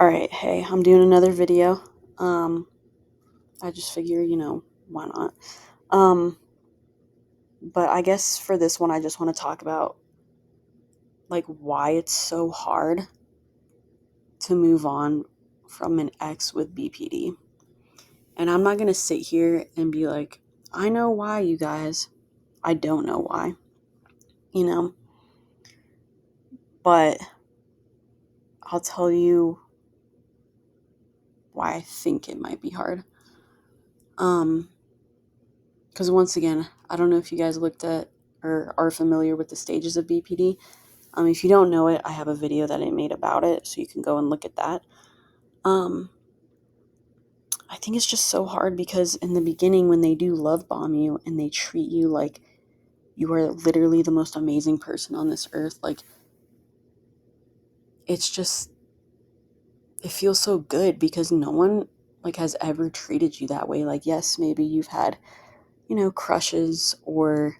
Alright, hey, I'm doing another video. I just figure, why not? But I guess for this one, I just want to talk about, like, why it's so hard to move on from an ex with BPD. And I'm not going to sit here and be like, I know why, you guys. I don't know why, you know? But I'll tell you why I think it might be hard. Because once again, I don't know if you guys looked at or are familiar with the stages of BPD. If you don't know it, I have a video that I made about it, so you can go and look at that. I think it's just so hard because in the beginning, when they do love bomb you and they treat you like you are literally the most amazing person on this earth, like, it's just, it feels so good because no one, like, has ever treated you that way. Like, yes, maybe you've had, crushes or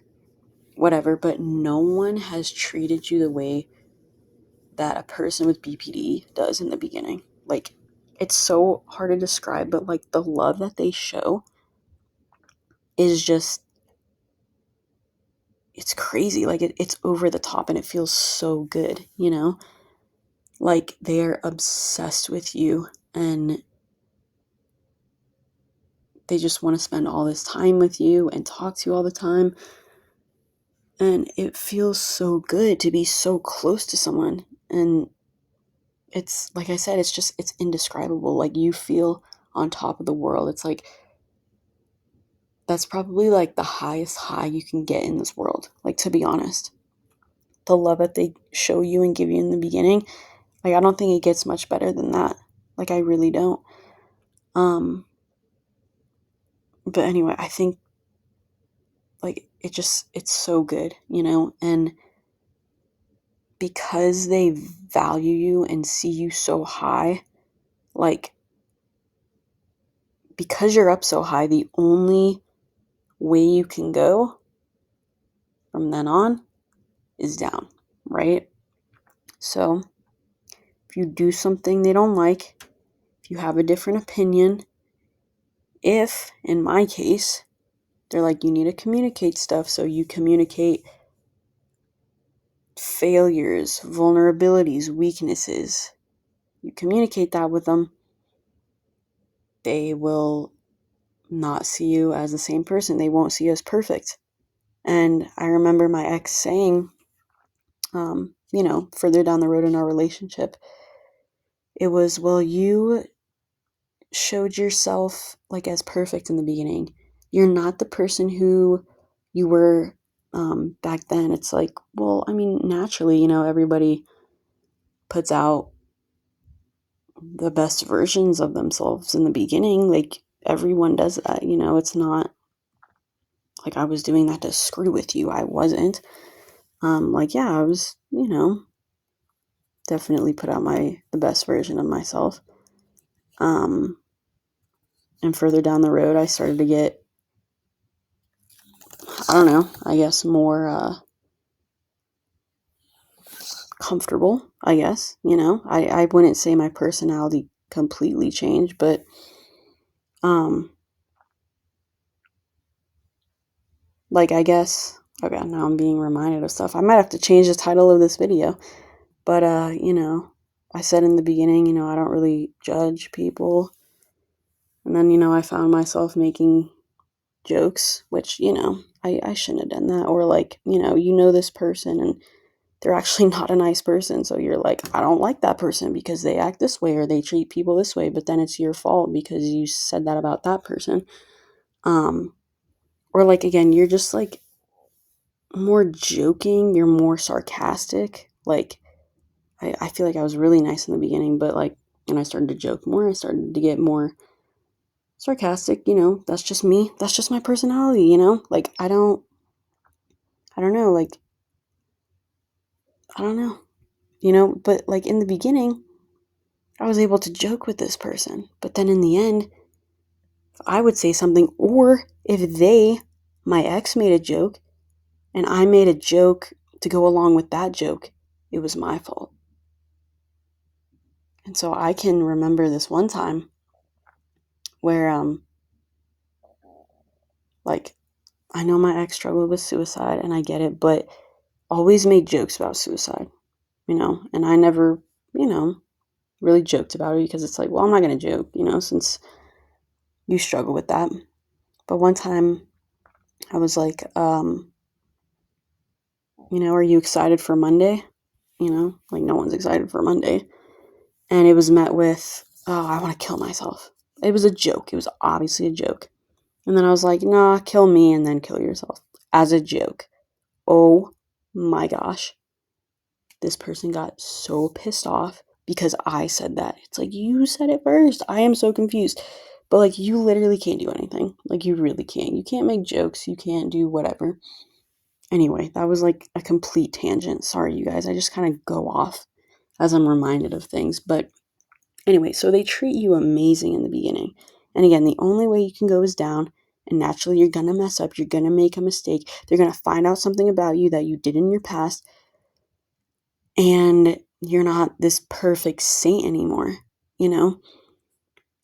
whatever, but no one has treated you the way that a person with BPD does in the beginning. Like, it's so hard to describe, but like the love that they show is just, it's crazy. Like, it's over the top and it feels so good, Like, they're obsessed with you and they just want to spend all this time with you and talk to you all the time. And it feels so good to be so close to someone. And it's, like I said, it's indescribable. Like, you feel on top of the world. It's like, that's probably like the highest high you can get in this world. Like, to be honest, the love that they show you and give you in the beginning, like, I don't think it gets much better than that. Like, I really don't. But anyway, I think, like, it's so good, and because they value you and see you so high, like, because you're up so high, the only way you can go from then on is down, right? So if you do something they don't like, if you have a different opinion, if, in my case, they're like, you need to communicate stuff, so you communicate failures, vulnerabilities, weaknesses, you communicate that with them, they will not see you as the same person. They won't see you as perfect. And I remember my ex saying, further down the road in our relationship, it was, well, you showed yourself like as perfect in the beginning. You're not the person who you were back then. It's like, well, I mean, naturally, everybody puts out the best versions of themselves in the beginning. Like, everyone does that, it's not like I was doing that to screw with you. I wasn't. Like, yeah, I was, definitely put out the best version of myself. And further down the road, I started to get, I don't know, I guess more comfortable, I guess, I wouldn't say my personality completely changed, but like, I guess, okay, now I'm being reminded of stuff. I might have to change the title of this video, but I said in the beginning, I don't really judge people, and then, I found myself making jokes, which, I shouldn't have done that, or like, this person and they're actually not a nice person, so you're like, I don't like that person because they act this way or they treat people this way, but then it's your fault because you said that about that person. Or like, again, you're just like more joking, you're more sarcastic. Like, I feel like I was really nice in the beginning, but like when I started to joke more, I started to get more sarcastic. That's just me, that's just my personality. Like, I don't know, like, I don't know, but like in the beginning I was able to joke with this person, but then in the end, I would say something, or if my ex made a joke and I made a joke to go along with that joke, it was my fault. And so I can remember this one time where, like, I know my ex struggled with suicide and I get it, but always made jokes about suicide, and I never, you know, really joked about it because it's like, well, I'm not going to joke, since you struggle with that. But one time I was like, are you excited for Monday? Like no one's excited for Monday. And it was met with, oh, I want to kill myself. It was a joke. It was obviously a joke. And then I was like, nah, kill me and then kill yourself as a joke. Oh my gosh. This person got so pissed off because I said that. It's like, you said it first. I am so confused. But like, you literally can't do anything. Like, you really can't. You can't make jokes. You can't do whatever. Anyway, that was like a complete tangent. Sorry, you guys. I just kind of go off as I'm reminded of things. But anyway, so they treat you amazing in the beginning. And again, the only way you can go is down. And naturally, you're going to mess up. You're going to make a mistake. They're going to find out something about you that you did in your past. And you're not this perfect saint anymore,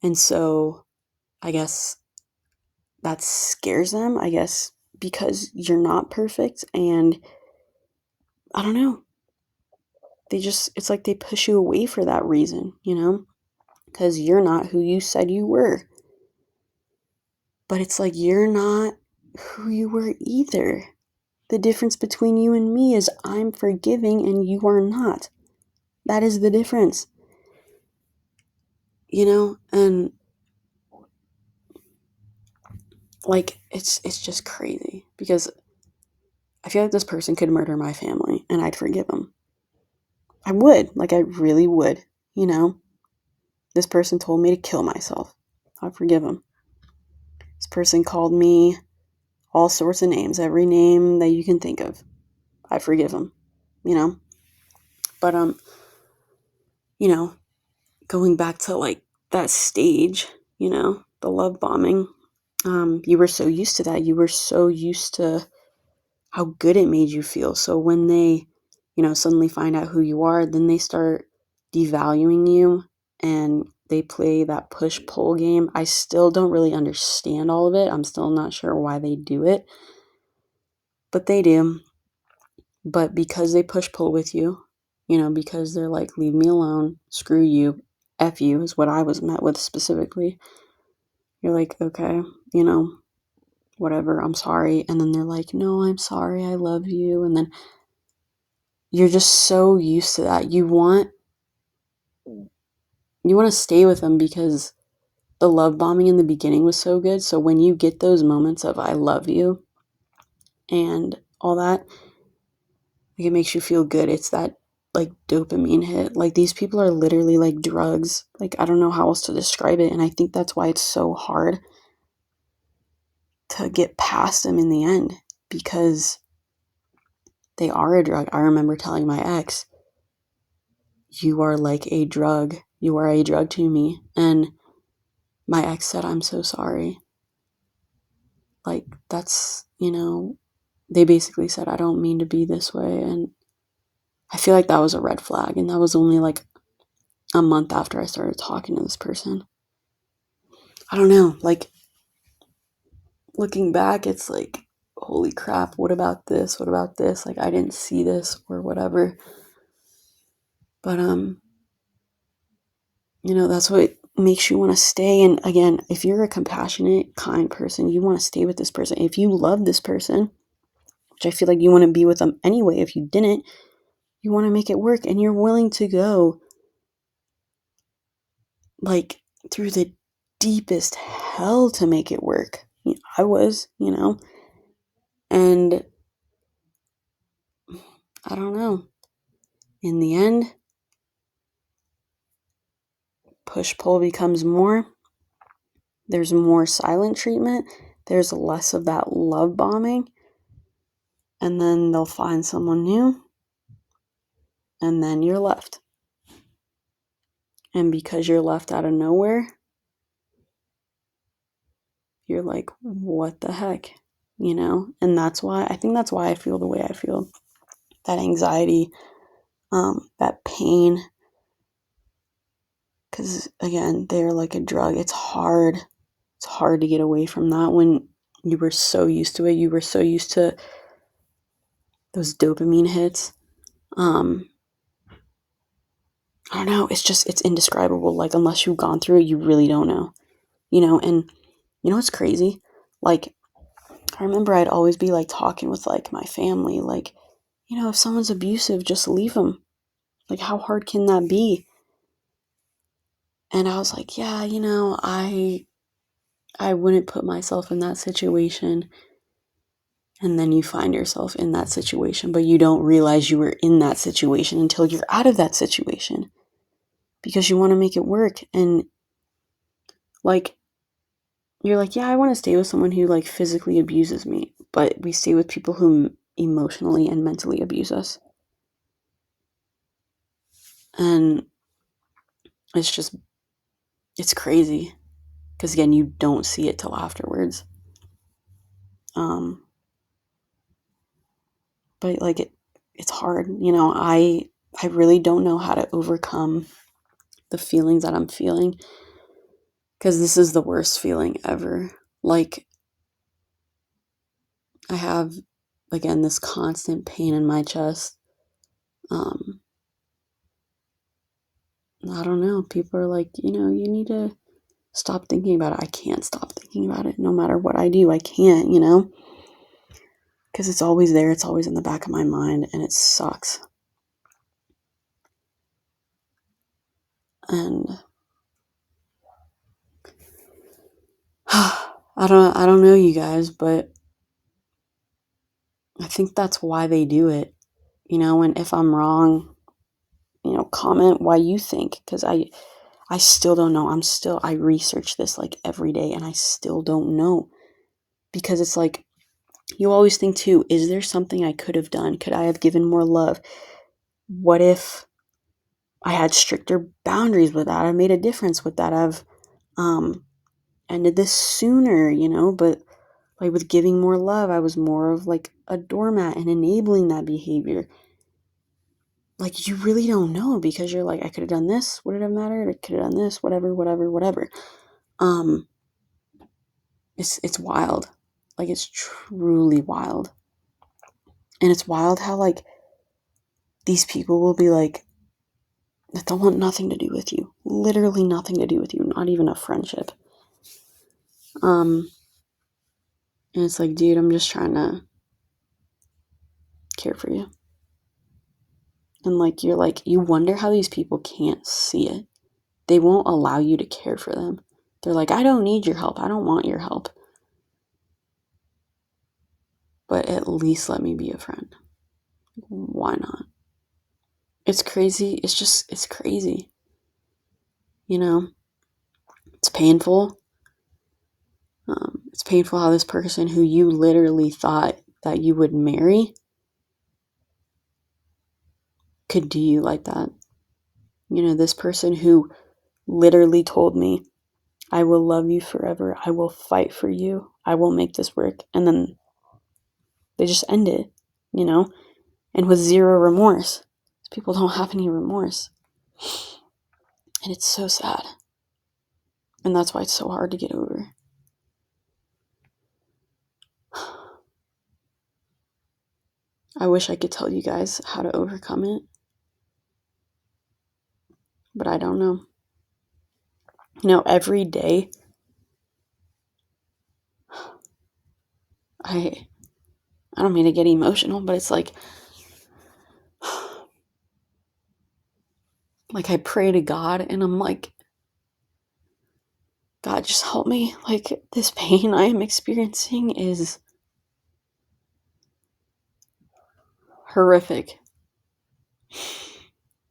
And so I guess that scares them, I guess, because you're not perfect. And I don't know. It's like they push you away for that reason, because you're not who you said you were. But it's like you're not who you were either. The difference between you and me is I'm forgiving and you are not. That is the difference. And like it's just crazy because I feel like this person could murder my family and I'd forgive them. I would, like I really would, This person told me to kill myself. I'd forgive him. This person called me all sorts of names, every name that you can think of. I'd forgive him, But you know, going back to like that stage, the love bombing, you were so used to that. You were so used to how good it made you feel. So when they, suddenly find out who you are, then they start devaluing you and they play that push pull game. I still don't really understand all of it. I'm still not sure why they do it, but they do. But because they push pull with you, because they're like, leave me alone, screw you, F you is what I was met with specifically. You're like, okay, whatever, I'm sorry. And then they're like, no, I'm sorry, I love you. And then you're just so used to that. You want to stay with them because the love bombing in the beginning was so good. So when you get those moments of I love you and all that, like, it makes you feel good. It's that like dopamine hit. Like these people are literally like drugs. Like I don't know how else to describe it. And I think that's why it's so hard to get past them in the end because they are a drug. I remember telling my ex, you are like a drug. You are a drug to me. And my ex said, I'm so sorry. Like, that's, they basically said, I don't mean to be this way. And I feel like that was a red flag. And that was only like a month after I started talking to this person. I don't know. Like, looking back, it's like, holy crap, what about this? What about this? Like, I didn't see this or whatever. But, that's what makes you want to stay. And again, if you're a compassionate, kind person, you want to stay with this person. If you love this person, which I feel like you want to be with them anyway, if you didn't, you want to make it work and you're willing to go like through the deepest hell to make it work. I was, and I don't know. In the end, push pull becomes more. There's more silent treatment. There's less of that love bombing. And then they'll find someone new. And then you're left. And because you're left out of nowhere, you're like, what the heck? And that's why I feel the way I feel. That anxiety, that pain, because again, they're like a drug. It's hard to get away from that when you were so used to it. You were so used to those dopamine hits. I don't know, it's indescribable. Like, unless you've gone through it, you really don't know. And you know what's crazy? Like, I remember I'd always be like talking with like my family, like, if someone's abusive, just leave them. Like, how hard can that be? And I was like, yeah, I wouldn't put myself in that situation. And then you find yourself in that situation, but you don't realize you were in that situation until you're out of that situation, because you want to make it work. And like, you're like, yeah, I want to stay with someone who like physically abuses me, but we stay with people who emotionally and mentally abuse us. And it's crazy, because again, you don't see it till afterwards. But like, it's hard. I really don't know how to overcome the feelings that I'm feeling, because this is the worst feeling ever. Like, I have, again, this constant pain in my chest. I don't know. People are like, you need to stop thinking about it. I can't stop thinking about it. No matter what I do, I can't, because it's always there. It's always in the back of my mind, and it sucks. And I don't know, you guys, but I think that's why they do it. And if I'm wrong, comment why you think, because I still don't know. I research this like every day, and I still don't know, because it's like, you always think too, is there something I could have done? Could I have given more love? What if I had stricter boundaries with that? I made a difference with that. I've ended this sooner, but like, with giving more love, I was more of like a doormat and enabling that behavior. Like, you really don't know, because you're like, I could have done this. Would it have mattered? I could have done this, whatever. It's wild. Like, it's truly wild. And it's wild how like these people will be like, that don't want nothing to do with you. Literally nothing to do with you. Not even a friendship. And it's like, dude, I'm just trying to care for you. And like, you're like, you wonder how these people can't see it. They won't allow you to care for them. They're like, I don't need your help. I don't want your help. But at least let me be a friend. Why not? It's crazy. It's crazy. It's painful. It's painful how this person who you literally thought that you would marry could do you like that. This person who literally told me, I will love you forever. I will fight for you. I will make this work. And then they just end it, and with zero remorse. People don't have any remorse. And it's so sad. And that's why it's so hard to get over. I wish I could tell you guys how to overcome it, but I don't know. Every day, I don't mean to get emotional, but it's like I pray to God, and I'm like, God, just help me. Like, this pain I am experiencing is horrific.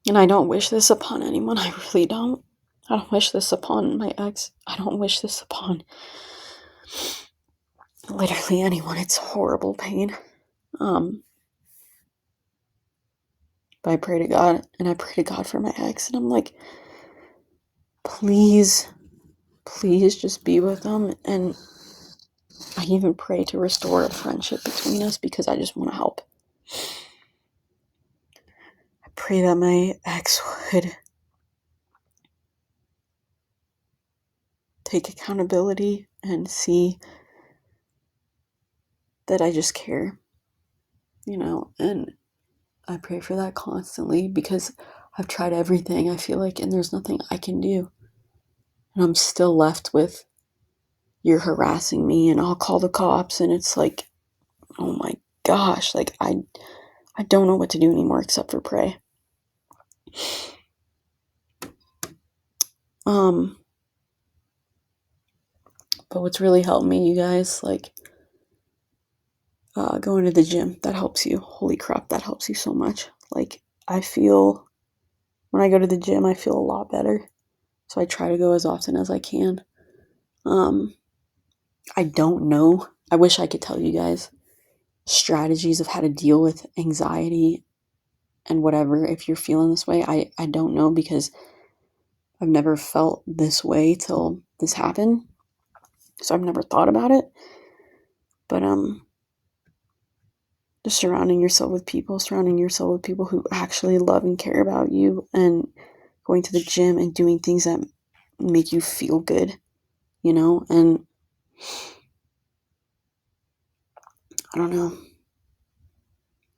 And I don't wish this upon anyone. I really don't. I don't wish this upon my ex. I don't wish this upon literally anyone. It's horrible pain. But I pray to God, and I pray to God for my ex, and I'm like, please just be with them. And I even pray to restore a friendship between us, because I just want to help. I pray that my ex would take accountability and see that I just care, and I pray for that constantly because I've tried everything, I feel like, and there's nothing I can do. And I'm still left with, you're harassing me and I'll call the cops. And it's like, oh my gosh, like I don't know what to do anymore except for pray. But what's really helped me, you guys, like going to the gym, that helps you. Holy crap, that helps you so much. Like I feel, when I go to the gym, I feel a lot better. So I try to go as often as I can. I don't know. I wish I could tell you guys strategies of how to deal with anxiety and whatever if you're feeling this way. I don't know because I've never felt this way till this happened. So I've never thought about it. But just surrounding yourself with people who actually love and care about you, and going to the gym and doing things that make you feel good, and I don't know,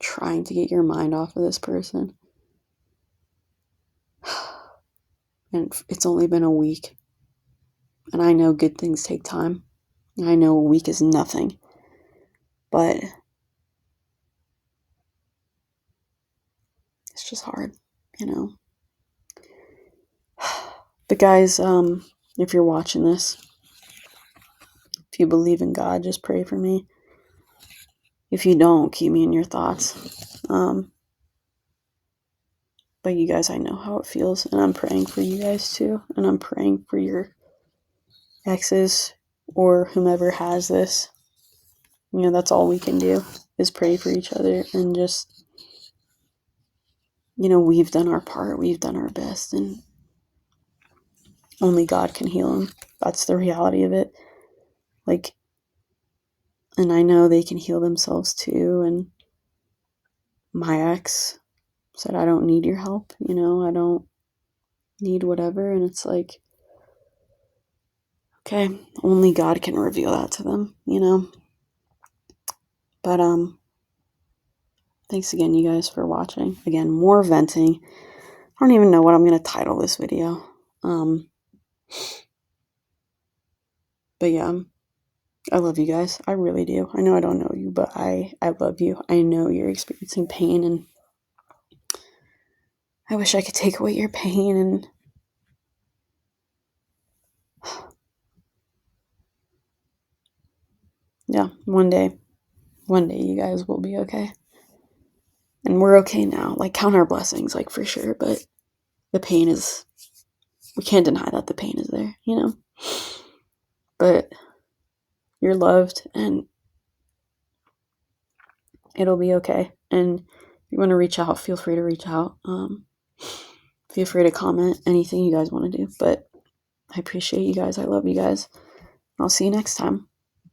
trying to get your mind off of this person. And it's only been a week. And I know good things take time. I know a week is nothing. But it's just hard, But guys, if you're watching this, if you believe in God, just pray for me. If you don't, keep me in your thoughts. But you guys, I know how it feels, and I'm praying for you guys too. And I'm praying for your exes or whomever has this. That's all we can do is pray for each other and just, we've done our part. We've done our best, and only God can heal them. That's the reality of it. And I know they can heal themselves too. And my ex said, I don't need your help. I don't need whatever. And it's like, okay, only God can reveal that to them, But, thanks again, you guys, for watching. Again, more venting. I don't even know what I'm going to title this video. But yeah, I love you guys. I really do. I know I don't know you, but I love you. I know you're experiencing pain, and I wish I could take away your pain, and yeah, one day you guys will be okay. And we're okay now. Like, count our blessings, like, for sure. But the pain is, we can't deny that the pain is there, But you're loved, and it'll be okay. And if you want to reach out, feel free to reach out. Feel free to comment anything you guys want to do. But I appreciate you guys. I love you guys. I'll see you next time.